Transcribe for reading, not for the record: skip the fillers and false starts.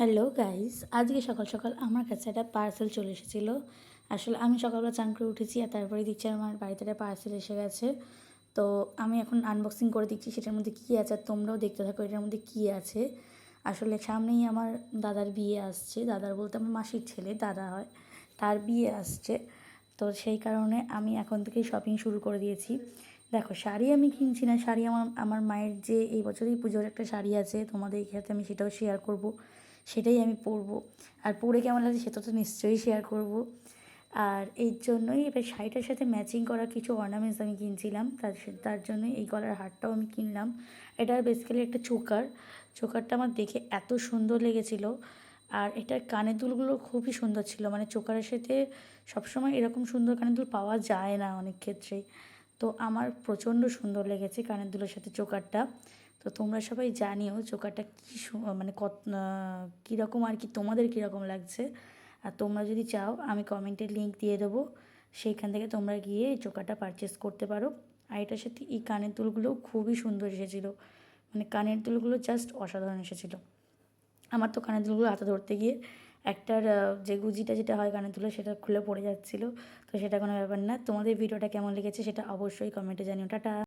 Hello guys, আজকে সকাল সকাল আমার কাছে একটা পার্সেল চলে এসেছিলো। আসলে আমি সকালবেলা চান করে উঠেছি আর তারপরে দেখছি আমার বাড়িতে একটা পার্সেল এসে গেছে। তো আমি এখন আনবক্সিং করে দিচ্ছি সেটার মধ্যে কী আছে, আর তোমরাও দেখতে থাকো এটার মধ্যে কী আছে। আসলে সামনেই আমার দাদার বিয়ে আসছে, দাদার বলতে আমার মাসির ছেলে দাদা হয়, তার বিয়ে আসছে। তো সেই কারণে আমি এখন থেকেই শপিং শুরু করে দিয়েছি। দেখো, শাড়ি আমি কিনছি না, শাড়ি আমার আমার মায়ের যে এই বছরই পুজোর একটা শাড়ি আছে, তোমাদের সাথে আমি সেটাও শেয়ার করব, সেটাই আমি পরবো। আর পরে কেমন লাগছে সেটা তো নিশ্চয়ই শেয়ার করব। আর এই জন্যই এবার শাড়িটার সাথে ম্যাচিং করা কিছু অর্নামেন্টস আমি কিনছিলাম, তার জন্যই এই গলার হারটাও আমি কিনলাম। এটা বেসিক্যালি একটা চোকারটা আমার দেখে এত সুন্দর লেগেছিলো। আর এটার কানের দুলগুলো খুবই সুন্দর ছিল, মানে চোকারের সাথে সবসময় এরকম সুন্দর কানের দুল পাওয়া যায় না অনেক ক্ষেত্রেই। তো আমার প্রচণ্ড সুন্দর লেগেছে কানের দুলের সাথে চোকারটা। তো তোমরা সবাই জানিও চোকারটা কী মানে কীরকম আর কি, তোমাদের কীরকম লাগছে। আর তোমরা যদি চাও আমি কমেন্টে লিঙ্ক দিয়ে দেবো, সেইখান থেকে তোমরা গিয়ে এই চোকারটা পারচেস করতে পারো। আর এটার সাথে এই কানের দুলগুলোও খুবই সুন্দর এসেছিলো, মানে কানের দুলগুলো জাস্ট অসাধারণ এসেছিলো। আমার তো কানের দুলগুলো হাতে ধরতে গিয়ে একটার যে গুজিটা যেটা হয় কানের দুলে সেটা খুলে পড়ে যাচ্ছিলো। তো সেটা কোনো ব্যাপার না। তোমাদের ভিডিওটা কেমন লেগেছে সেটা অবশ্যই কমেন্টে জানিও। টাটা।